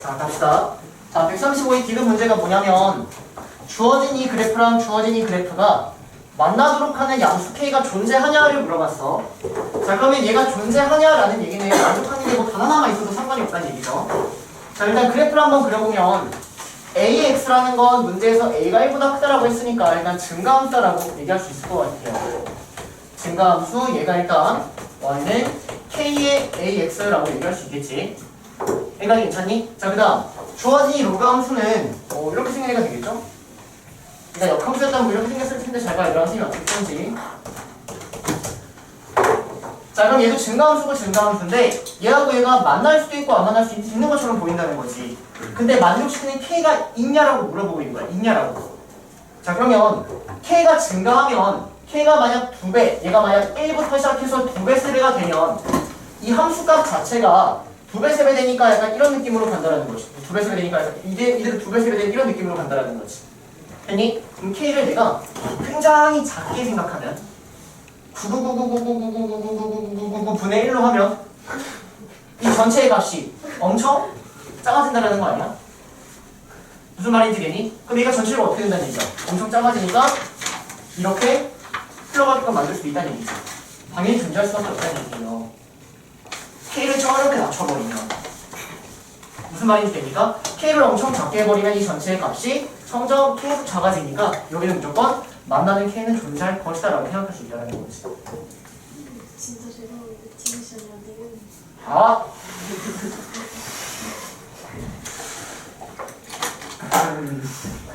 자, 갑시다. 자, 135의 디귿 문제가 뭐냐면 주어진 이 그래프랑 주어진 이 그래프가 만나도록 하는 양수 K가 존재하냐를 물어봤어. 자, 그러면 얘가 존재하냐라는 얘기는 만족하는 게 뭐 단 하나만 있어도 상관이 없다는 얘기죠. 자, 일단 그래프를 한번 그려보면 AX라는 건 문제에서 A가 1보다 크다라고 했으니까 일단 증가함수라고 얘기할 수 있을 것 같아요. 증가함수, 얘가 일단 Y는 K의 AX라고 얘기할 수 있겠지. 얘가 괜찮니? 자, 그 다음 주어진 이 로그 함수는 이렇게 생각해야 되겠죠? 그러니까 역함수였다면 뭐 이렇게 생겼을 텐데 잘 봐. 이런 선생님이 어떻게 쓰는지. 자, 그럼 얘도 증가함수고 증가함수인데 얘하고 얘가 만날 수도 있고 안 만날 수 있는 것처럼 보인다는 거지. 근데 만족시키는 K가 있냐라고 물어보고 있는 거야. 있냐라고. 자, 그러면 K가 증가하면 K가 만약 2배, 얘가 만약 1부터 시작해서 2배, 3배가 되면 이 함수값 자체가 2배, 3배 되니까 약간 이런 느낌으로 간다라는 거지. 2배, 3배 되니까 약간 이대로 2배, 3배 되는 이런 느낌으로 간다라는 거지. 됐니? 그럼 K를 내가 굉장히 작게 생각하면 9999999999999분의 1로 하면 이 전체의 값이 엄청 작아진다라는 거 아니야? 무슨 말인지 되니? 그럼 얘가 전체가 어떻게 된다는 얘기야? 엄청 작아지니까 이렇게 흘러가게끔 만들 수 있다는 얘기지. 당연히 존재할 수밖에 없다는 얘기예요. K를 저렇게 낮춰버리면 무슨 말인지 됩니까? K를 엄청 작게 해버리면 이 전체의 값이 점점 계속 작아지니까 여기는 무조건 만나는 K는 존재할 것이다 라고 생각할 수 있다는 거지. 진짜 죄송한데 지금 시간이 안 되겠네. 아!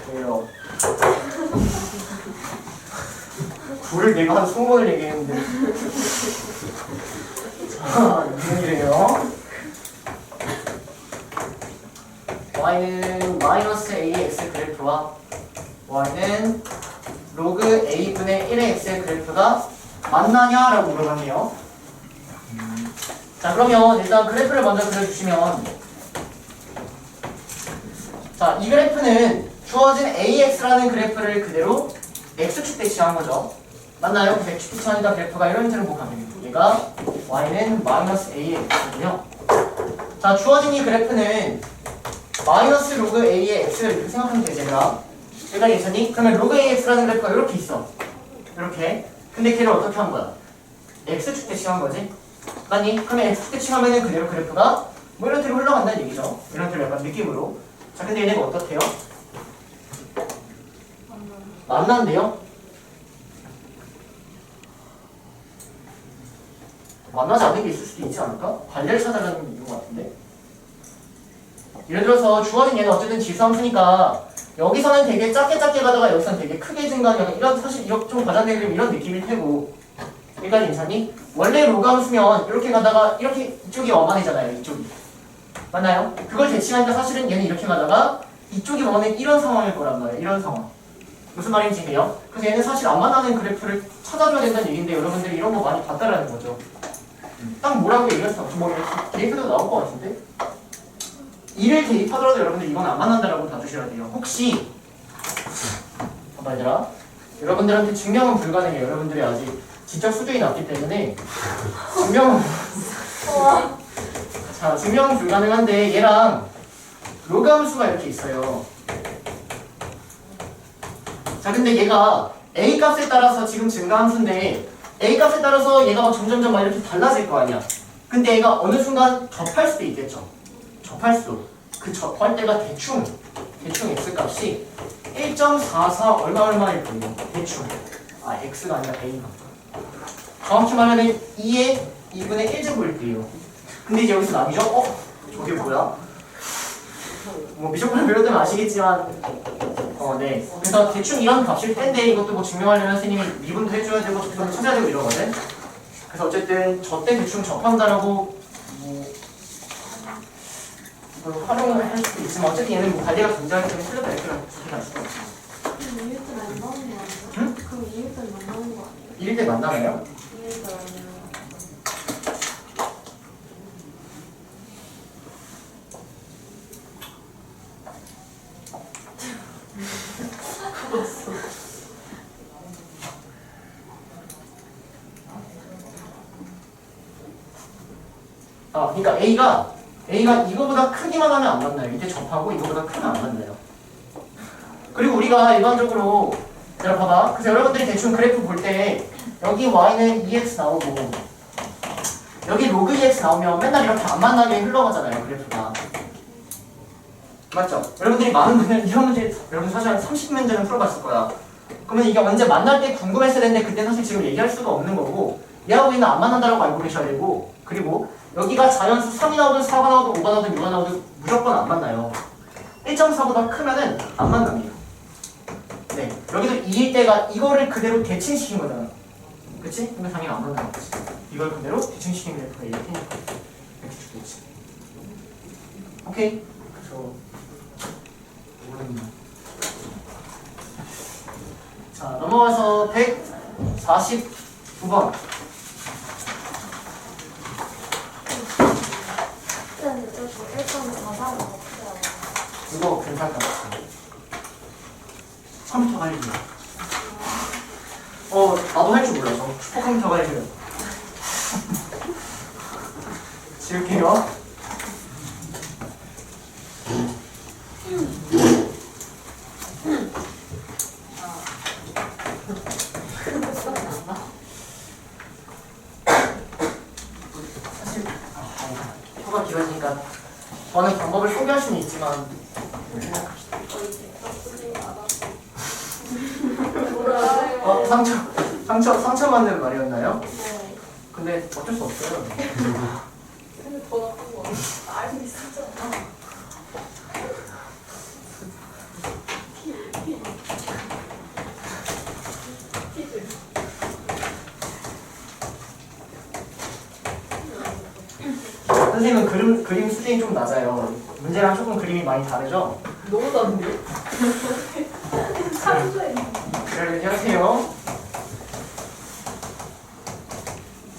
그래요. 불을 내가 한 20번을 얘기했는데. 자, 무슨 일이에요? y는 마이너스 ax 그래프와 y는 로그 a분의 1의 x의 그래프가 만나냐라고 물어봤네요. 자, 그러면 일단 그래프를 먼저 그려주시면, 자, 이 그래프는 주어진 AX라는 그래프를 그대로 X축 대칭한 거죠. 맞나요? 그래서 X축 대칭하니까 그래프가 이런 형태로 보면 되겠고, 얘가 Y는 마이너스 AX고요. 자, 주어진 이 그래프는 마이너스 로그 A의 X를 이렇게 생각하면 되지, 얘들아. 얘가 괜찮니? 그러면 로그 AX라는 그래프가 이렇게 있어. 이렇게. 근데 걔를 어떻게 한 거야? X축 대칭한 거지? 맞니? 그러면 X축 대칭하면은 그대로 그래프가 뭐 이런 데로 흘러간다는 얘기죠. 이런 데로 약간 느낌으로. 자, 근데 얘네가 어떻대요? 만난대요? 만나지 않는 게 있을 수도 있지 않을까? 관례를 찾아가는 이유 같은데? 예를 들어서 주어진 얘는 어쨌든 지수함수니까 여기서는 되게 작게 가다가 여기서는 되게 크게 증가하는 이런 사실 이렇게 좀 과장되는 이런 느낌일 테고. 그러니까 괜찮니? 원래 로그 함수면 이렇게 가다가 이렇게 이쪽이 어만이잖아요. 이쪽이. 맞나요? 그걸 대칭하니까 사실은 얘는 이렇게 가다가 이쪽이 원하는 이런 상황일 거란 말이에요. 이런 상황. 무슨 말인지 이해요? 그래서 얘는 사실 안 만나는 그래프를 찾아줘야 된다는 얘기인데 여러분들이 이런 거 많이 봤다라는 거죠. 딱 뭐라고 얘기할 수 없죠. 뭐 대입해도 나올 것 같은데? 2를 대입하더라도 여러분들 이건 안 만난다라고 봐주셔야 돼요. 혹시 봐봐 얘들아, 여러분들한테 증명은 불가능해요. 여러분들이 아직 지적 수준이 낮기 때문에 증명은 불가능한데 얘랑 로그 함수가 이렇게 있어요. 자, 근데 얘가 A 값에 따라서 지금 증가함수인데 A 값에 따라서 얘가 막 점점점 막 이렇게 달라질 거 아니야. 근데 얘가 어느 순간 접할 수도 있겠죠. 접할 수. 그 접할 때가 대충 X 값이 1.44 얼마일 거예요. 대충. 아, X가 아니라 A가. 정확히 말하면 2의 2분의 1제곱일 거예요. 근데 이제 여기서 남이죠? 저게 뭐야? 뭐 미적분을 배우면 아시겠지만 네. 그래서 대충 이런 값일 텐데 이것도 뭐 증명하려면 선생님이 미분도 해줘야 되고 적분도 찾아야 되고 이러거든. 그래서 어쨌든 저 때 대충 접한다라고 뭐 이걸 활용을 할 수도 있지만 어쨌든 얘는 뭐 관리가 존재하기 때문에 틀렸다 이렇게 할 수가 없어. 그럼 이일 때 만나는 거 아니야? 응? 그럼 이일 때 만나는 거 아니야? 이럴 때 만나나요? 이일 때 아니야. 그러니까 A가 이거보다 크기만 하면 안 만나요. 이때 접하고 이거보다 크면 안 만나요. 그리고 우리가 일반적으로 얘들아 봐봐. 그래서 여러분들이 대충 그래프 볼 때 여기 y는 2x 나오고 여기 로그 2x 나오면 맨날 이렇게 안 만나게 흘러가잖아요. 그래프가. 맞죠? 여러분들이 많은 분들 이런 문제 여러분 사실 한 30문제는 풀어봤을 거야. 그러면 이게 언제 만날 때 궁금했어야 되는데 그때 사실 지금 얘기할 수가 없는 거고 얘하고 얘는 안 만난다고 알고 계셔야 되고 그리고 여기가 자연수 3이 나오든 4가 나오든 5가 나오든 6가 나오든 무조건 안 만나요. 1.4보다 크면은 안 만납니다. 네, 여기도 2일 때가 이거를 그대로 대칭시킨 거잖아. 그치? 근데 당연히 안 만나는 거지. 이걸 그대로 대칭시킨 그래프가 이렇게 죽겠지. 오케이? 그래서 자, 넘어가서 149번. 그때는 저도 1.4가 없어요. 이거 괜찮을 것 같아. 컴퓨터 관리죠. 나도 할 줄 몰라서. 슈퍼컴퓨터 관리죠. 지울게요. 사실 표가 길어지니까 저는 방법을 소개할 수는 있지만 생각합시다. 상처 받는 말이었나요? 네. 근데 어쩔 수 없어요. 근데 더 나쁜 거 알고 있었잖아. 선생님은 그림 수준이 좀 낮아요. 문제랑 조금 그림이 많이 다르죠? 너무 다른데? 참조해. 그러려니 하세요.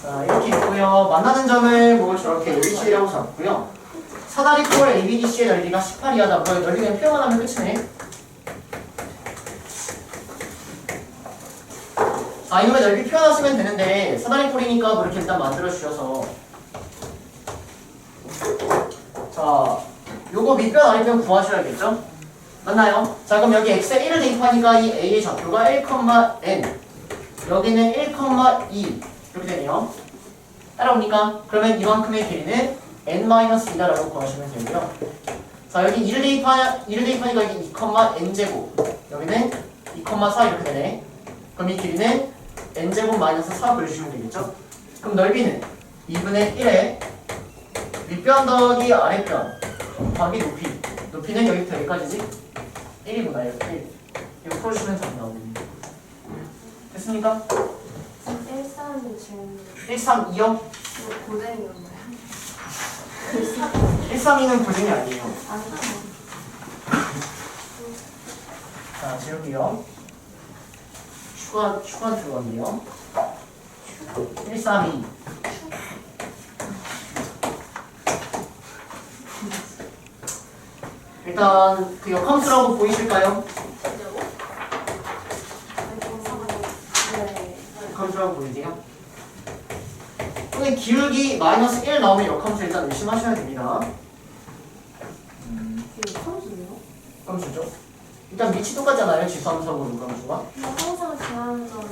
자, 이렇게 있고요. 만나는 점을 뭐 저렇게 ABC라고 잡고요. 사다리 꼴 ABDC의 넓이가 18이하다. 뭐 넓이 그냥 표현만 하면 끝이네. 자, 이놈의 넓이 표현하시면 되는데 사다리 꼴이니까 뭐 이렇게 일단 만들어 주셔서 자, 요거 밑변 아래변 구하셔야겠죠? 맞나요? 자, 그럼 여기 x에 1을 대입하니까 이 a의 좌표가 1,n 여기는 1,2 이렇게 되네요. 따라옵니까? 그러면 이만큼의 길이는 n-2다라고 구하시면 되고요. 자, 여기 1을 대입하니까 여기 2,n제곱 여기는 2,4 이렇게 되네. 그럼 이 길이는 n제곱 마이너스 4 그려주시면 되겠죠? 그럼 넓이는 2분의 1에 윗변 더하기 아랫변 곱하기 높이는 여기부터 여기까지지? 1이구나 이렇게 이거 풀어주시면 답이 나오겠네요. 됐습니까? 132 질문. 132요? 이거 고den이었나요? 132는 고정이 아니에요. 아니요. 자, 지울게요. 추가 들어갔네요. 132 일단 그 역함수라고 보이실까요? 네. 역함수라고 보이세요? 근데 기울기 마이너스 1 나오면 역함수 일단 의심하셔야 됩니다. 이게 선수예요? 역함수죠? 일단 밑이 똑같잖아요. 지수함수하고 역함수가. 항상 제한 점은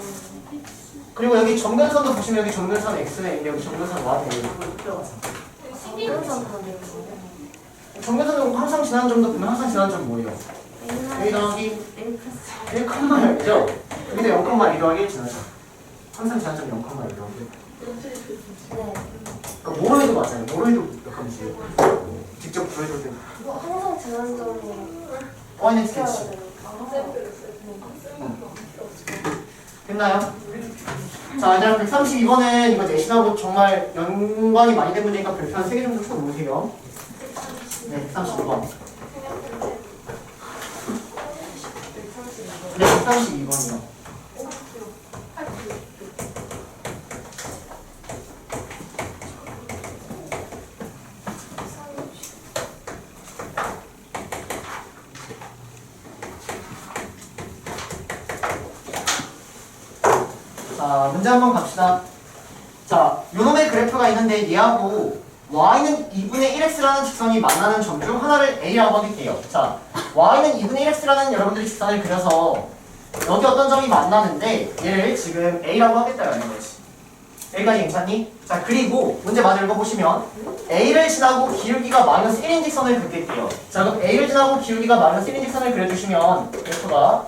그리고 여기 점근선도 보시면 여기 점근선 X에 있는데 여기 점근선 Y에 이걸 필요하죠. 항상 그런데요. 점근선은 항상 지난 점도 보면 항상 지난 점 뭐예요? 여기 더하기 1,1이죠? 여기도 0,2 더하기 1 지나죠. 항상 지난 점 0,2 더하기 1. 네. 그러니까 뭐로 해도 맞아요. 뭐로 해도 역함수예요. 직접 구해도 돼요. 항상 제한 점이 Y는 있어야 스케치. 되니까. 됐나요? 자, 이제 132번은 이거 내신하고 정말 연관이 많이 된 문제니까 별표 한 3개 정도 쳐 놓으세요. 네, 132번. 네, 132번이요. 자, 문제 한번 갑시다. 자, 요놈의 그래프가 있는데 얘하고 y는 2분의 1x라는 직선이 만나는 점 중 하나를 a라고 하겠대요. 자, y는 2분의 1x라는 여러분들이 직선을 그려서 여기 어떤 점이 만나는데 얘를 지금 a라고 하겠다라는 거지. 여기까지 괜찮니? 자, 그리고 문제 마저 읽어보시면 a를 지나고 기울기가 마이너스 1인 직선을 그리겠대요. 자, 그럼 a를 지나고 기울기가 마이너스 1인 직선을 그려주시면 그래프가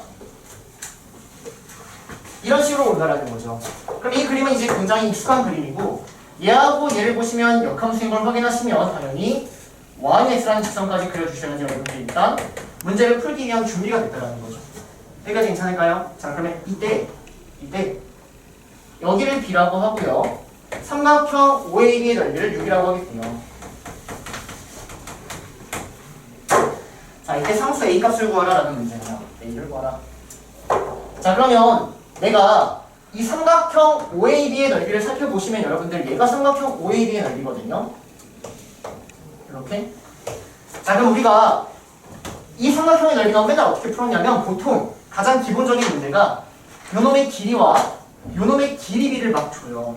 이런 식으로 온다라는 거죠. 그럼 이 그림은 이제 굉장히 익숙한 그림이고 얘하고 얘를 보시면 역함수인 걸 확인하시면 당연히 yx라는 직선까지 그려주셔야지 여러분들 일단 문제를 풀기 위한 준비가 됐다라는 거죠. 여기까지 괜찮을까요? 자, 그러면 이때 여기를 b라고 하고요. 삼각형 OAB의 넓이를 6이라고 하겠군요. 자, 이때 상수 A 값을 구하라라는 문제예요. A를 구하라. 자, 그러면 내가 이 삼각형 OAB의 넓이를 살펴보시면 여러분들 얘가 삼각형 OAB의 넓이거든요. 이렇게. 자, 그럼 우리가 이 삼각형의 넓이 나오면 맨날 어떻게 풀었냐면 보통 가장 기본적인 문제가 요놈의 길이와 요놈의 길이비를 막 줘요.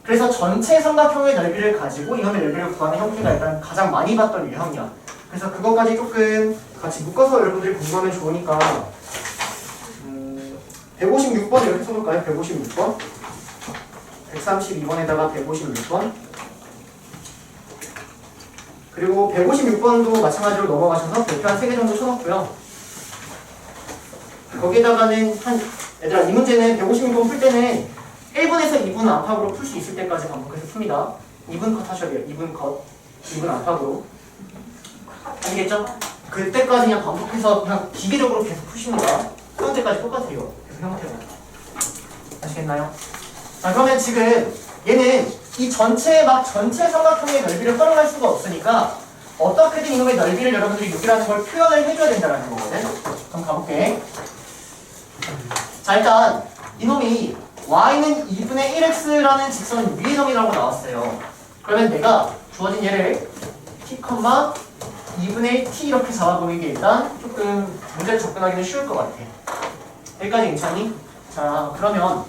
그래서 전체 삼각형의 넓이를 가지고 이놈의 넓이를 구하는 형태가 일단 가장 많이 봤던 유형이야. 그래서 그것까지 조금 같이 묶어서 여러분들이 공부하면 좋으니까 156번 이렇게 써볼까요? 156번 132번에다가 156번 그리고 156번도 마찬가지로 넘어가셔서 별표 한 3개 정도 쳐놓고요. 거기에다가는 얘들아 이 문제는 156번 풀 때는 1분에서 2분 안팎으로 풀 수 있을 때까지 반복해서 풉니다. 2분 컷 하셔야 돼요. 2분 컷 2분 안팎으로 아시겠죠? 그때까지 그냥 반복해서 그냥 기계적으로 계속 푸십니다. 형태까지 똑같아요. 계속 형태가 아시겠나요? 자, 그러면 지금 얘는 이 전체 삼각형의 넓이를 활용할 수가 없으니까 어떻게든 이놈의 넓이를 여러분들이 6이라는 걸 표현을 해줘야 된다는 거거든. 그럼 가볼게. 자, 일단 이놈이 y는 2분의 1x라는 직선 위의 점이라고 나왔어요. 그러면 내가 주어진 얘를 t, 2분의 t 이렇게 잡아보는 게 일단 조금 문제를 접근하기는 쉬울 것 같아. 여기까지 괜찮니? 자, 그러면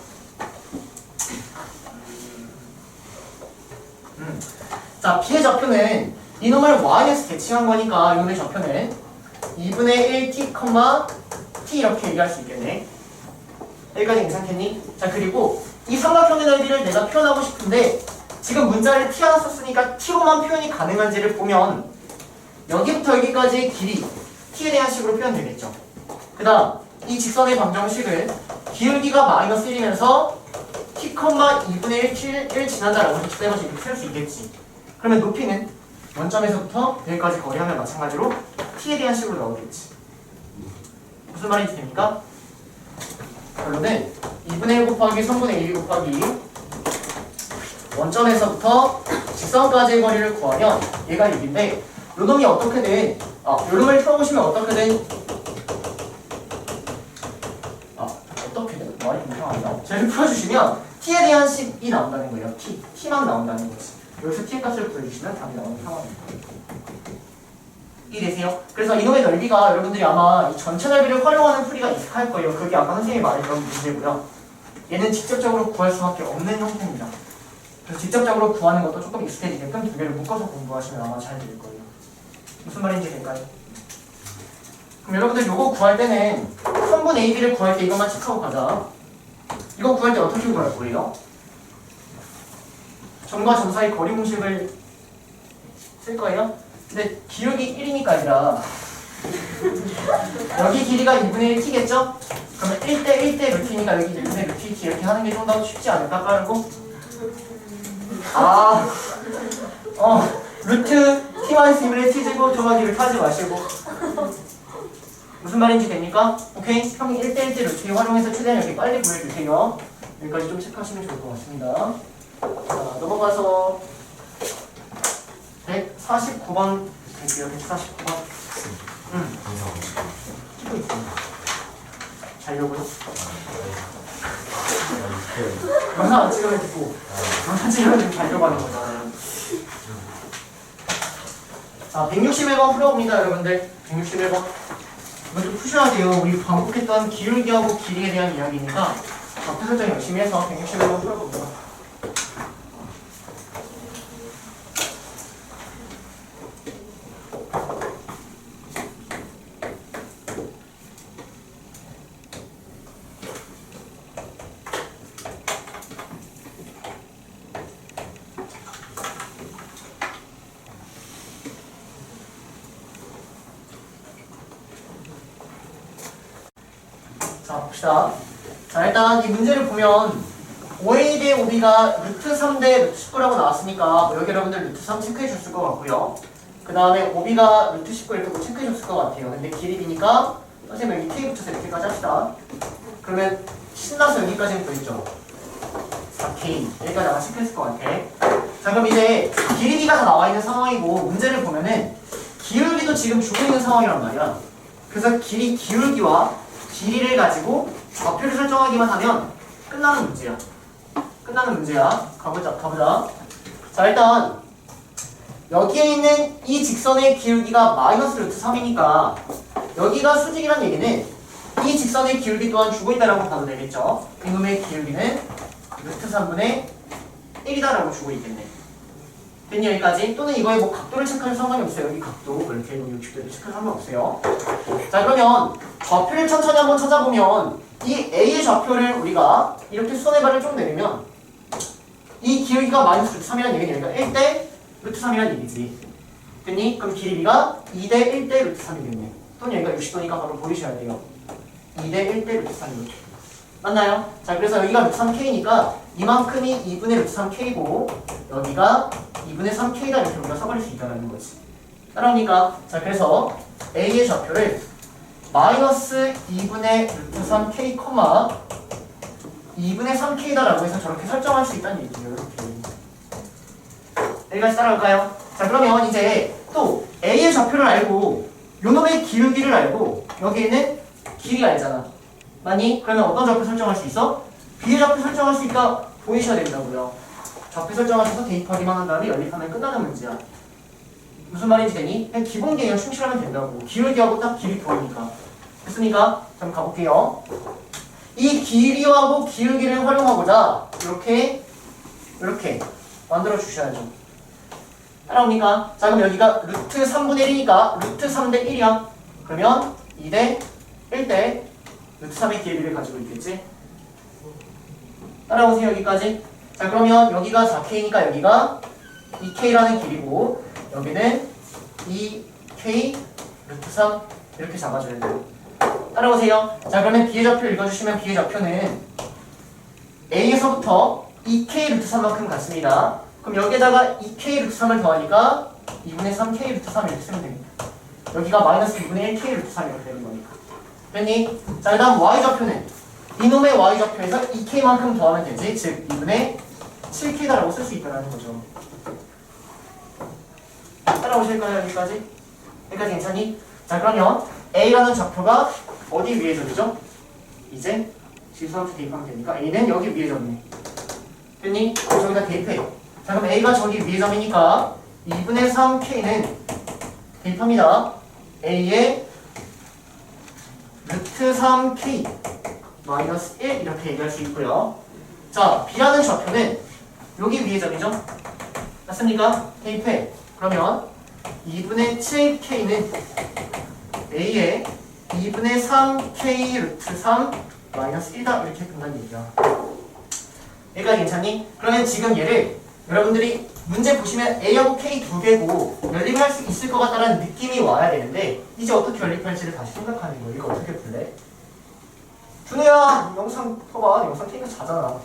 자, b의 좌표는 이놈을 y에서 대칭한 거니까 이놈의 좌표는 2분의 1t, t 이렇게 얘기할 수 있겠네. 여기까지 괜찮겠니? 자, 그리고 이 삼각형의 넓이를 내가 표현하고 싶은데 지금 문자를 t 하나 썼으니까 t로만 표현이 가능한지를 보면 여기부터 여기까지의 길이 t에 대한 식으로 표현되겠죠. 그 다음 이 직선의 방정식은 기울기가 마이너스 1이면서 t, 2분의 1 지난다라고 해서 이렇게 쓸 수 있겠지. 그러면 높이는 원점에서부터 여기까지 거리하면 마찬가지로 t에 대한 식으로 나오겠지. 무슨 말인지 됩니까? 결론은 2분의 1 곱하기 3분의 1 곱하기 원점에서부터 직선까지의 거리를 구하면 얘가 6인데 요놈이 어떻게든 요놈을 풀어보시면 어떻게든 말이 좀 이상하다. 쟤를 풀어주시면 t에 대한 식이 나온다는 거예요. t만 나온다는 거지. 여기서 t의 값을 구해주시면 답이 나오는 상황입니다. 이해되세요? 그래서 이놈의 넓이가 여러분들이 아마 이 전체 넓이를 활용하는 풀이가 익숙할 거예요. 그게 아까 선생님이 말했던 문제고요. 얘는 직접적으로 구할 수밖에 없는 형태입니다. 그래서 직접적으로 구하는 것도 조금 익숙해지게끔 두 개를 묶어서 공부하시면 아마 잘 될 거예요. 무슨 말인지 될까요? 그럼 여러분들 요거 구할 때는 3분의 AB를 구할 때 이것만 체크하고 가자. 이거 구할 때 어떻게 구할 거예요? 점과 점 사이 거리 공식을 쓸 거예요? 근데 기울기 1이니까 아니라 여기 길이가 2분의 1t겠죠? 그러면 1대 루트니까 여기 1분의 루트 t 이렇게 하는 게 좀 더 쉽지 않을까? 빠르고? 루트 t-2분의 t제곱 더하기를 하지 마시고 무슨 말인지 됩니까? 오케이? 형이 1대1대 루트 활용해서 최대한 여기 빨리 구해주세요. 여기까지 좀 체크하시면 좋을 것 같습니다. 자, 넘어가서 149번 갈게요. 149번. 찍고 있습니다. 자려고요? 영상 안 찍으면 듣고 영상 찍으면 자려고 하는 거잖아요. 자, 161번 풀어봅니다, 여러분들. 161번. 이거 좀 푸셔야 돼요. 우리 반복했던 기울기하고 길이에 대한 이야기니까 좌표 설정 열심히 해서 161번 풀어봅니다. 자, 봅시다. 자, 일단 이 문제를 보면 5a 대 5b가 루트 3 대 루트 19라고 나왔으니까 여기 여러분들 루트 3 체크해 줬을 것 같고요. 그 다음에 5b가 루트 19 이렇게 뭐 체크해 줬을 것 같아요. 근데 길이 비니까 선생님 여기 k 붙여서 이렇게까지 합시다. 그러면 신나서 여기까지는 보였죠? 4k 여기까지 아마 체크했을 것 같아. 자, 그럼 이제 길이가 다 나와 있는 상황이고 문제를 보면은 기울기도 지금 주고 있는 상황이란 말이야. 그래서 기울기와 길이를 가지고 좌표를 설정하기만 하면 끝나는 문제야. 끝나는 문제야. 가보자. 자, 일단 여기에 있는 이 직선의 기울기가 마이너스 루트 3이니까 여기가 수직이란 얘기는 이 직선의 기울기 또한 주고 있다라고 봐도 되겠죠. 이놈의 기울기는 루트 3분의 1이다라고 주고 있겠네. 됐니 여기까지? 또는 이거에 뭐 각도를 체크할 상관이 없어요. 여기 각도 뭐 이렇게 60도를 체크할 상관없어요. 자, 그러면 좌표를 천천히 한번 찾아보면 이 A의 좌표를 우리가 이렇게 수선의 발을 좀 내리면 이 기울기가 마이너스 루트 3이라는 얘기는 여기가 1대 루트 3이라는 얘기지. 됐니? 그럼 길이가 2대 1대 루트 3이겠네. 또는 여기가 60도니까 바로 보이셔야 돼요. 2대 1대 루트 3이렇게. 맞나요? 자, 그래서 여기가 루트 3k니까 이만큼이 2분의 루트 3k고 여기가 2분의 3k다 이렇게 우리가 써버릴 수 있다는 거지. 따라오니까 자, 그래서 A의 좌표를 마이너스 2분의 루트 3k, 2분의 3k다라고 해서 저렇게 설정할 수 있다는 얘기예요. 이렇게. 여기까지 따라올까요? 자, 그러면 이제 또 A의 좌표를 알고 요놈의 기울기를 알고 여기에는 길이 알잖아. 맞니? 그러면 어떤 좌표 설정할 수 있어? B의 좌표 설정할 수 있다 보이셔야 된다고요. 좌표 설정하셔서 대입하기만 한 다음에 연립하면 끝나는 문제야. 무슨 말인지 되니? 그냥 기본 개념 충실하면 된다고. 기울기하고 딱 길이 보이니까. 됐습니까? 그럼 가볼게요. 이 길이하고 기울기를 활용하고자 이렇게 만들어 주셔야죠. 따라옵니까? 자, 그럼 여기가 루트 3분의 1이니까 루트 3대 1이야. 그러면 2대 1대 루트 3의 길이를 가지고 있겠지? 따라오세요 여기까지. 자, 그러면 여기가 4k니까 여기가 2k라는 길이고 여기는 2k 루트 3 이렇게 잡아줘야 돼요. 따라오세요. 자, 그러면 B의 좌표 읽어주시면 B의 좌표는 A에서부터 2k 루트 3만큼 같습니다. 그럼 여기에다가 2k 루트 3을 더하니까 2분의 3k 루트 3 이렇게 쓰면 됩니다. 여기가 마이너스 2분의 1k 루트 3 이렇게 되는 거니까. 됐니? 자, 그 다음 Y좌표는 이놈의 Y좌표에서 2k만큼 더하면 되지. 즉 2분의 7k다라고 쓸 수 있다는 거죠. 따라오실까요? 여기까지? 여기까지 괜찮니? 자, 그러면 A라는 좌표가 어디 위에 점이죠? 이제 지수함수 대입하면 되니까 A는 여기 위에 점이네. 됐니? 그럼 저기다 대입해. 자, 그럼 A가 저기 위에 점이니까 2분의 3K는 대입합니다. A의 루트 3K 마이너스 1 이렇게 얘기할 수 있고요. 자, B라는 좌표는 여기 위에 점이죠? 맞습니까? 대입해. 그러면 2분의 7K는 A의 2분의 3K 루트 3 마이너스 1다 이렇게 된다는 얘기야. 여기까지 괜찮니? 그러면 지금 얘를 여러분들이 문제 보시면 A하고 K 두 개고 연립을 할 수 있을 것 같다는 느낌이 와야 되는데 이제 어떻게 연립할지를 다시 생각하는 거예요. 이거 어떻게 풀래? 준우야 영상 봐봐. 영상 K가 자잖아.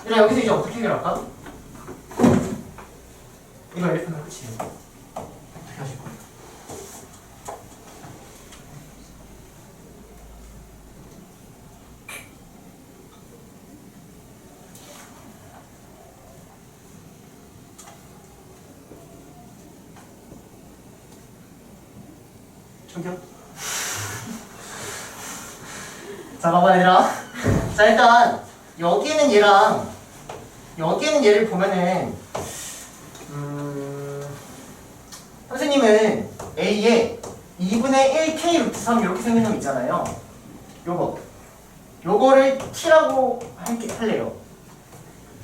얘들아 여기서 이제 어떻게 해결할까? 이거 연립하면 끝이에요. 어떻게 하실 거예요? 충격? 자, 봐봐 얘들아. 자, 일단 여기에는 얘랑 여기에는 얘를 보면은 선생님은 A에 2분의 1K 루트 3 이렇게 생긴 놈 있잖아요. 요거를 T라고 할래요.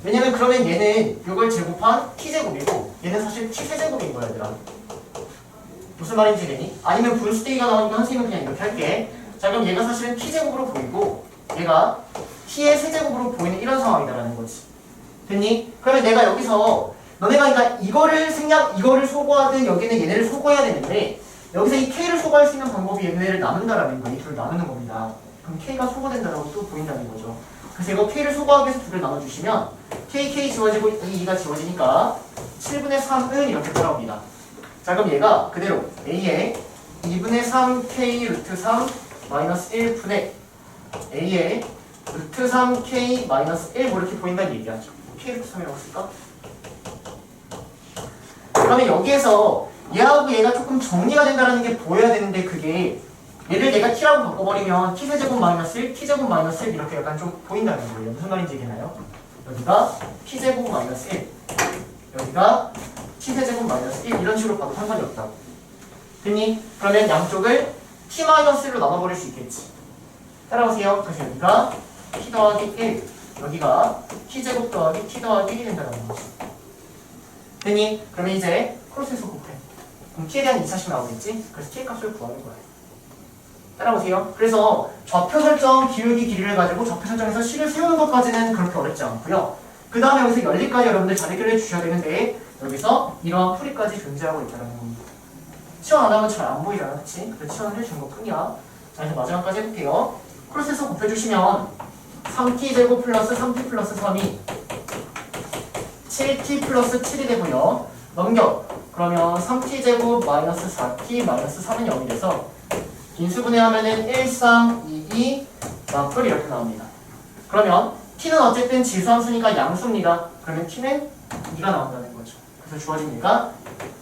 왜냐면 그러면 얘는 요걸 제곱한 T제곱이고 얘는 사실 T세제곱인 거야 얘들아. 무슨 말인지 되니? 아니면 분수대기가 나오니까 선생님은 그냥 이렇게 할게. 자, 그럼 얘가 사실은 T제곱으로 보이고 얘가 T의 세제곱으로 보이는 이런 상황이다라는 거지. 됐니? 그러면 내가 여기서 너네가 그러니까 이거를 소거하든 여기는 얘네를 소거해야 되는데 여기서 이 K를 소거할 수 있는 방법이 얘네를 나눈다라는 거예요. 이 둘을 나누는 겁니다. 그럼 K가 소거된다라고 또 보인다는 거죠. 그래서 이거 K를 소거하기 위해서 둘을 나눠주시면 K 지워지고 2가 지워지니까 7분의 3은 이렇게 따라옵니다. 자 그럼 얘가 그대로 A에 2분의 3K 루트 3 마이너스 1분의 A에 루트 3K 마이너스 1 뭐 이렇게 보인다는 얘기하죠. K 루트 3이라고 쓸까? 그러면 여기에서 얘하고 얘가 조금 정리가 된다는 게 보여야 되는데 그게 얘를 내가 t라고 바꿔버리면 t세제곱 마이너스 1, t제곱 마이너스 1 이렇게 약간 좀 보인다는 거예요. 무슨 말인지 얘기나요? 여기가 t제곱 마이너스 1 여기가 t세제곱 마이너스 1 이런 식으로 봐도 상관이 없다고. 됐니? 그러면 양쪽을 t 마이너스 1로 나눠버릴 수 있겠지. 따라오세요. 그래서 여기가 t 더하기 1 여기가 t제곱 더하기 t 더하기 1이 된다는 거지. 됐니? 그러면 이제 크로스해서 곱해. 그럼 t에 대한 2차식 나오겠지? 그래서 t의 값을 구하는 거야. 따라오세요. 그래서 좌표 설정 기울기 길이를 가지고 좌표 설정에서 식을 세우는 것까지는 그렇게 어렵지 않고요. 그 다음에 여기서 연리까지 여러분들 잘 해결해 주셔야 되는데 여기서 이러한 풀이까지 존재하고 있다는 겁니다. 치환 안 하면 잘 안 보이잖아. 그치? 그래서 치환을 해주는 것 뿐이야. 자 이제 마지막까지 해볼게요. 크로스해서 곱해주시면 3t제곱 플러스 3t 플러스 3이 7t 플러스 7이 되고요. 넘겨. 그러면 3t제곱 마이너스 4t 마이너스 3은 0이 돼서 인수분해하면은 1, 3, 2, 2 맞불 이렇게 나옵니다. 그러면 t는 어쨌든 지수함수니까 양수입니다. 그러면 t는 2가 나온다는 거죠. 그래서 주어진 얘가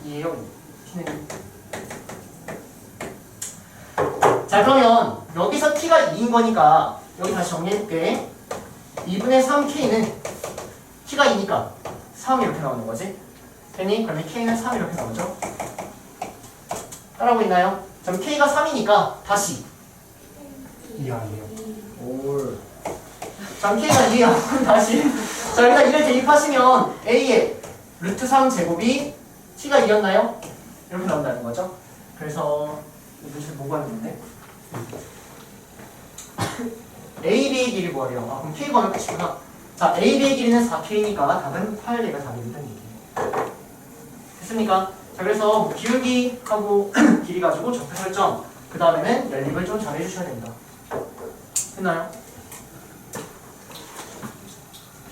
2예요. t는 2. 자 그러면 여기서 t가 2인 거니까 여기 다시 정리해볼게. 2분의 3k는 t가 2니까 3 이렇게 나오는 거지. 됐니? 그러면 k는 3 이렇게 나오죠. 따라오고 있나요? 그럼 k가 3이니까 다시 2 아니에요. 올. 자 k가 2야. 다시. 자 여기다 2를 대입하시면 a의 루트 3 제곱이 t가 2였나요? 이렇게 나온다는 거죠. 그래서 도대체 뭐가 있는데? a, b의 길이 뭐예요? 아 그럼 k가 몇 개씩구나. 자 a, b의 길이는 4k니까 답은 8개가 답입니다. 됐습니까? 자 그래서 뭐 기울기하고 길이 가지고 좌표 설정 그 다음에는 연립을 좀 잘 해주셔야 됩니다. 됐나요?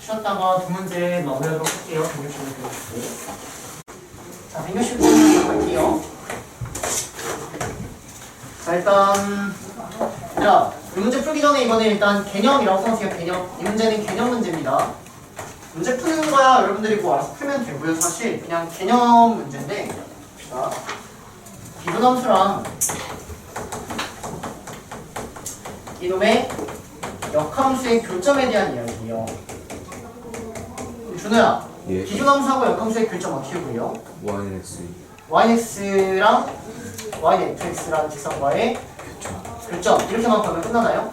쉬었다가 두 문제 마무리하도록 할게요. 165쪽. 자 165쪽 갈게요. 자 일단 자 이 문제 풀기 전에 이번에 일단 개념이라고 써주세요. 개념. 이 문제는 개념 문제입니다. 문제 푸는 거야 여러분들이 뭐 알아서 풀면 되고요. 사실 그냥 개념 문제인데 자 기존함수랑 이놈의 역함수의 교점에 대한 이야기예요. 준호야 예. 기존함수하고 역함수의 교점 어떻게 보여? YNX YX랑 YFX라는 직선과의 교점 이렇게만 보면 끝나나요?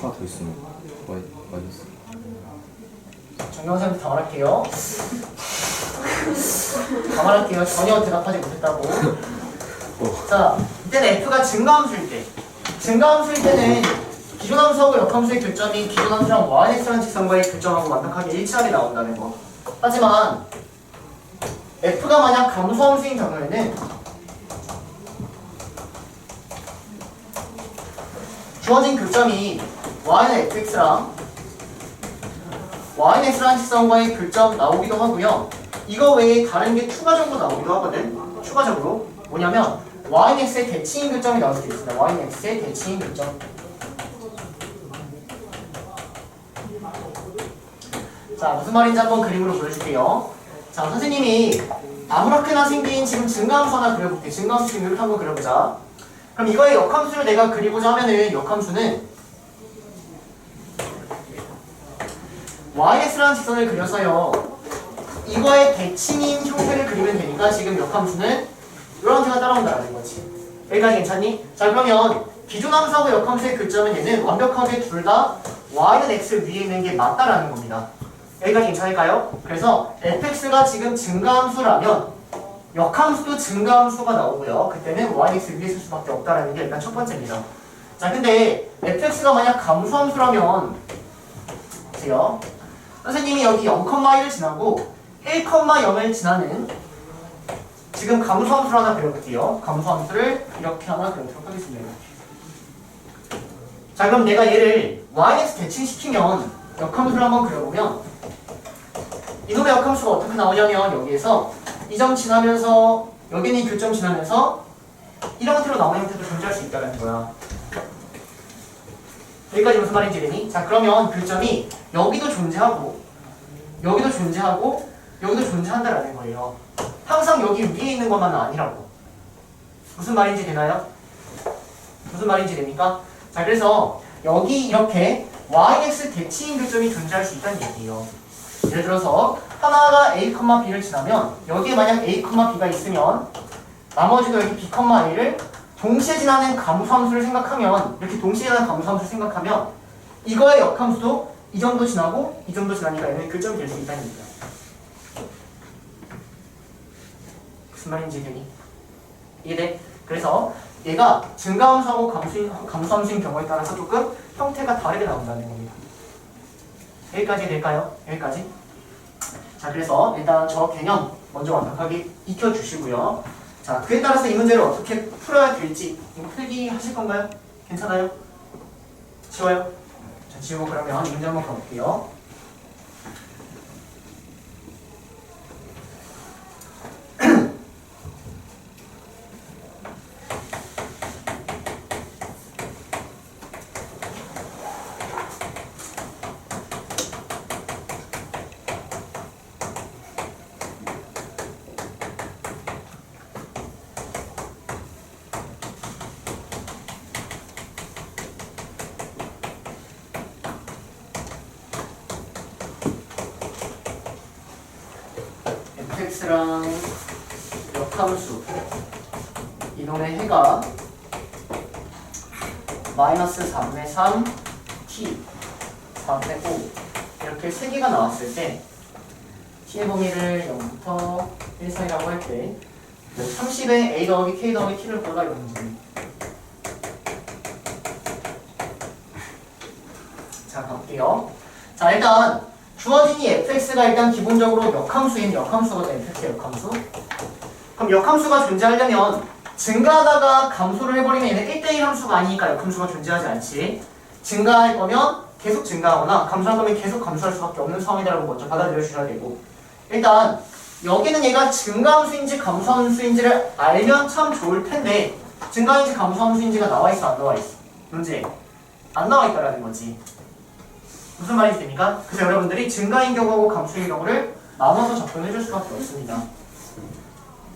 하나 더 있으면 마이너스 정경선생님 다 말할게요. 다 말할게요. 전혀 대답하지 못했다고. 자, 이때는 F가 증가함수일 때. 증가함수일 때는 기존함수하고 역함수의 교점이 기존함수랑 YX라는 직선과의 교점하고 완벽하게 일치하게 나온다는 거. 하지만 F가 만약 감소함수인 경우에는 주어진 교점이 Y는 FX랑 YNX라는 직선과의 교점 나오기도 하고요. 이거 외에 다른 게 추가적으로 나오기도 하거든. 추가적으로 뭐냐면 YNX의 대칭인 교점이 나올 수도 있습니다. YNX의 대칭인 교점. 자 무슨 말인지 한번 그림으로 보여줄게요. 자 선생님이 아무렇게나 생긴 지금 증가함수 하나 그려볼게. 증가함수 이렇게 한번 그려보자. 그럼 이거의 역함수를 내가 그리고자 하면은 역함수는 YX라는 직선을 그려서요. 이거의 대칭인 형태를 그리면 되니까 지금 역함수는 이런 형태가 따라온다는 거지. 여기까지 괜찮니? 자 그러면 기존함수하고 역함수의 교점은 얘는 완벽하게 둘 다 Y는 X 위에 있는 게 맞다라는 겁니다. 여기까지 괜찮을까요? 그래서 fx가 지금 증가함수라면 역함수도 증가함수가 나오고요. 그때는 yx 위에 있을 수밖에 없다라는 게 일단 첫 번째입니다. 자 근데 fx가 만약 감소함수라면 보세요. 선생님이 여기 0,1을 지나고 1,0을 지나는 지금 감소함수를 하나 그려볼게요. 감소함수를 이렇게 하나 그려보도록 하겠습니다. 자, 그럼 내가 얘를 yx 대칭시키면 역함수를 한번 그려보면 이놈의 역함수가 어떻게 나오냐면 여기에서 이 점 지나면서 여기 있는 교점 지나면서 이런 형태로 나오는 형태도 존재할 수 있다는 거야. 여기까지 무슨 말인지 되니? 자, 그러면 교점이 여기도 존재하고 여기도 존재하고 여기도 존재한다라는 거예요. 항상 여기 위에 있는 것만은 아니라고. 무슨 말인지 되나요? 무슨 말인지 됩니까? 자, 그래서 여기 이렇게 yx 대칭인 교점이 존재할 수 있다는 얘기예요. 예를 들어서 하나가 a, b를 지나면 여기에 만약 a, b가 있으면 나머지도 여기 b, a를 동시에 지나는 감소함수를 생각하면 이렇게 동시에 지나는 감소함수를 생각하면 이거의 역함수도 이 점도 지나고 이 점도 지나니까 얘는 교점이 될 수 있다는 얘기야. 무슨 말인지 되니? 이해돼? 그래서 얘가 증가함수하고 감소함수인 경우에 따라서 조금 형태가 다르게 나온다는 겁니다. 여기까지 될까요? 여기까지? 자, 그래서 일단 저 개념 먼저 완벽하게 익혀주시고요. 자, 그에 따라서 이 문제를 어떻게 풀어야 될지 이거 필기 하실 건가요? 괜찮아요? 지워요? 자, 지우고 그러면 이 문제 한번 가볼게요. fx랑 역함수 이놈의 해가 마이너스 4분의 3 t 4분의 5 이렇게 3개가 나왔을 때 t의 범위를 0부터 1 사이라고 할 때 30에 a 더하기 k 더하기 t를 골라 이런 문제입니다. 자, 가볼게요. 자, 일단 주어진 이 fx가 일단 기본적으로 역함수인 역함수거든요. fx의 역함수. 그럼 역함수가 존재하려면 증가하다가 감소를 해버리면 얘는 1대1 함수가 아니니까 역함수가 존재하지 않지. 증가할 거면 계속 증가하거나 감소할 거면 계속 감소할 수밖에 없는 상황이라고 먼저 받아들여 주셔야 되고, 일단 여기는 얘가 증가함수인지 감소함수인지를 알면 참 좋을 텐데 증가인지 감소함수인지가 나와 있어 안 나와 있어? 문제 안 나와 있다라는 거지. 무슨 말인지 됩니까? 그래서 여러분들이 증가인 경우하고 감소인 경우를 나눠서 접근해 줄 수밖에 없습니다.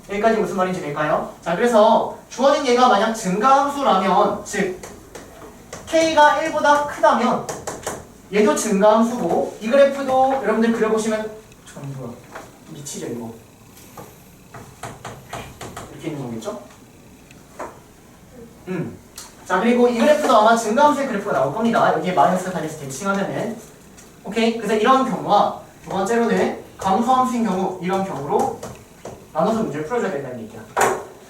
여기까지 무슨 말인지 될까요? 자, 그래서 주어진 얘가 만약 증가함수라면, 즉 k가 1보다 크다면 얘도 증가함수고, 이 그래프도 여러분들 그려보시면 전부가 미치죠 이거. 이렇게 있는 거겠죠? 자, 그리고 이 그래프도 아마 증가함수의 그래프가 나올 겁니다. 여기에 마이너스 다니면서 대칭하면은. 오케이? 그래서 이런 경우와 두 번째로는 감소함수인 경우, 이런 경우로 나눠서 문제를 풀어줘야 된다는 얘기야.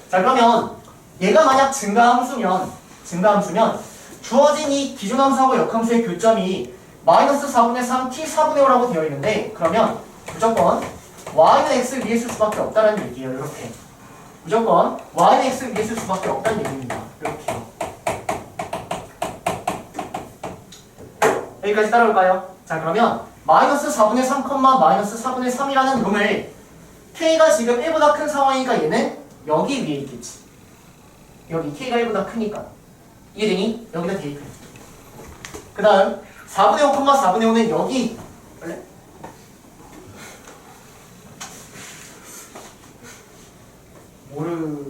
자, 그러면 얘가 만약 증가함수면 주어진 이 기준함수하고 역함수의 교점이 마이너스 4분의 3 t 4분의 5라고 되어 있는데, 그러면 무조건 y는 x 위에 있을 수밖에 없다는 얘기예요. 이렇게 무조건 y는 x 위에 있을 수밖에 없다는 얘기입니다. 이렇게요. 여기까지 따라올까요? 자, 그러면 마이너스 4분의 3, 마이너스 4분의 3이라는 놈을 k가 지금 1보다 큰 상황이니까 얘는 여기 위에 있겠지. 여기 k가 1보다 크니까. 이해되니? 여기다 대입해. 그 다음 4분의 5, 4분의 5는 여기 원래? 모르네.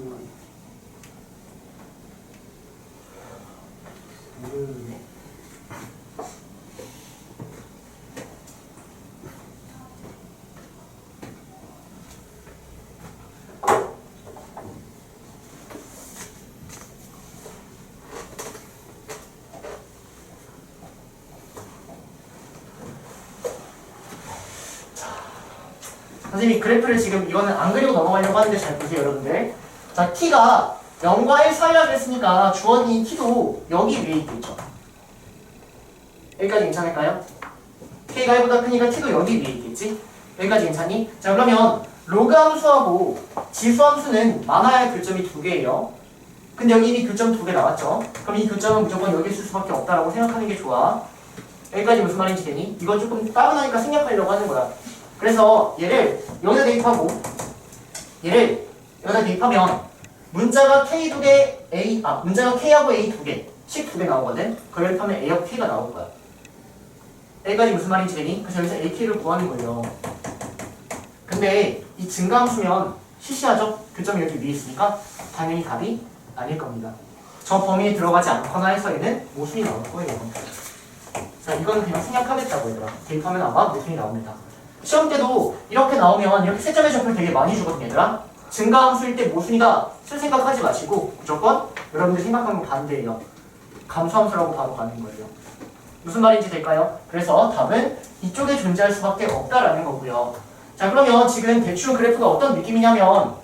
선생님이 그래프를 지금 이거는 안 그리고 넘어가려고 하는데 잘 보세요, 여러분들. 자, t가 0과 1 사이라 그랬으니까 주어진 t도 여기 위에 있겠죠. 여기까지 괜찮을까요? k가 1보다 크니까 t도 여기 위에 있겠지? 여기까지 괜찮니? 자, 그러면 로그 함수하고 지수 함수는 많아야 할 교점이 2개예요. 근데 여기 이미 교점 2개 나왔죠? 그럼 이 교점은 무조건 여기 있을 수밖에 없다라고 생각하는 게 좋아. 여기까지 무슨 말인지 되니? 이건 조금 따분하니까 생략하려고 하는 거야. 그래서 얘를 여기다 대입하고 얘를 여기다 대입하면 문자가 K 2개, 문자가 K하고 A 2개, 식 2개 나오거든? 그걸 대입하면 A하고 K가 나올 거야. 여기까지 무슨 말인지 되니? 그래서 여기서 AK를 구하는 거예요. 근데 이 증가함수면 시시하죠? 교점이 여기 위에 있으니까 당연히 답이 아닐 겁니다. 저 범위에 들어가지 않거나 해서에는 모순이 나올 거예요. 자, 이건 그냥 생략하겠다고 얘들아. 대입하면 아마 모순이 나옵니다. 시험 때도 이렇게 나오면 이렇게 세점의 적표를 되게 많이 주거든요, 얘들아. 증가함수일 때 모순이다 쓸 생각하지 마시고 무조건 여러분들 생각하는 건 반대예요. 감수함수라고 바로 가는 거예요. 무슨 말인지 될까요? 그래서 답은 이쪽에 존재할 수밖에 없다라는 거고요. 자, 그러면 지금 대충 그래프가 어떤 느낌이냐면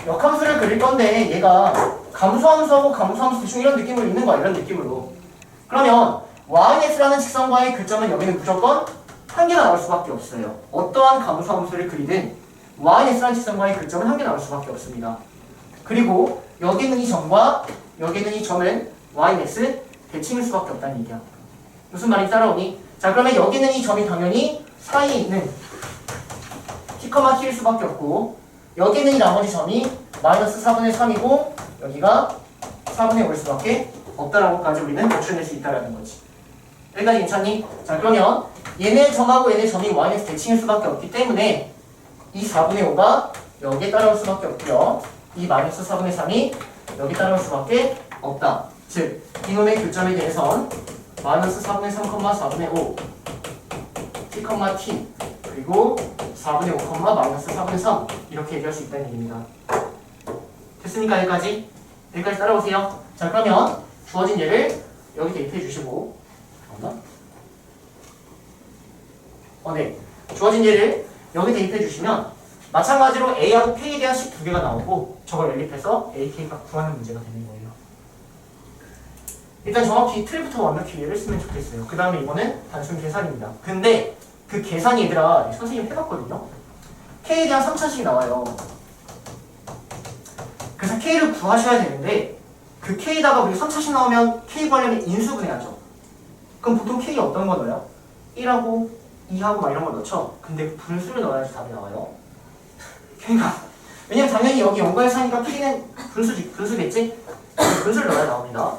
역함수를 그릴 건데 얘가 감수함수하고 감수함수 대충 이런 느낌으로 있는 거야. 이런 느낌으로. 그러면 yx라는 직선과의 교점은 여기는 무조건 한 개가 나올 수밖에 없어요. 어떠한 감수함수를 그리든 yx라는 직선과의 교점은 한 개 나올 수밖에 없습니다. 그리고 여기 있는 이 점과 여기 있는 이 점은 yx 대칭일 수밖에 없다는 얘기야. 무슨 말인지 따라오니? 자, 그러면 여기 있는 이 점이 당연히 사이에 있는 t일 수밖에 없고 여기 있는 이 나머지 점이 마이너스 4분의 3이고 여기가 4분의 5일 수밖에 없다라고까지 우리는 보충할 수 있다라는 거지. 여기까지 괜찮니? 자, 그러면 얘네 점하고 얘네 점이 yx 대칭일 수밖에 없기 때문에 이 4분의 5가 여기에 따라올 수밖에 없고요. 이 마이너스 4분의 3이 여기 따라올 수밖에 없다. 즉, 이놈의 교점에 대해선 마이너스 4분의 3, 4분의 5 t, 그리고 4분의 5, 마이너스 4분의 3 이렇게 얘기할 수 있다는 얘기입니다. 됐습니까? 여기까지? 여기까지 따라오세요. 자, 그러면 주어진 얘를 여기 대입해 주시고 네. 주어진 얘를 여기 대입해 주시면 마찬가지로 A하고 K에 대한 식 2개가 나오고 저걸 연립해서 AK가 구하는 문제가 되는 거예요. 일단 정확히 틀부터 완벽히 이해를 했으면 좋겠어요. 그 다음에 이거는 단순 계산입니다. 근데 그 계산이 얘들아 선생님 해봤거든요. K에 대한 3차식이 나와요. 그래서 K를 구하셔야 되는데 그 K에다가 우리 3차식 나오면 K 구하려면 인수분해하죠. 그럼 보통 K 어떤 거 넣어요? 1하고 2하고 막 이런 거 넣죠. 근데 분수를 넣어야지 답이 나와요. K가 왜냐면 당연히 여기 연과의 사니까 K는 분수겠지? 분수를 넣어야 나옵니다.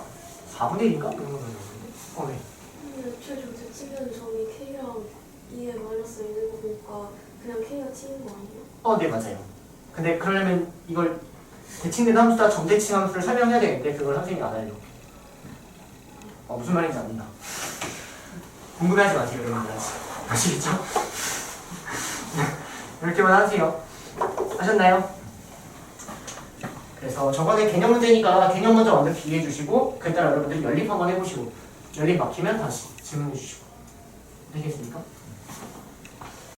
4분의 1인가? 이런 거 넣어야 네. 근데 애초에 저 대칭되는 점이 K랑 2에 마이너스 있는 거 보니까 그냥 K가 T인 거 아니에요? 네, 맞아요. 근데 그러려면 이걸 대칭된 함수다 점대칭 함수를 설명해야 되는데 그걸 선생님이 안 알려. 무슨 말인지 압니다. 궁금해하지 마세요, 여러분들. 아시겠죠? 이렇게만 하세요. 하셨나요? 그래서 저번에 개념 문제니까 개념 먼저 완벽히 이해해 주시고 그에 따라 여러분들이 연립 한번 해보시고 연립 막히면 다시 질문해 주시고 되겠습니까?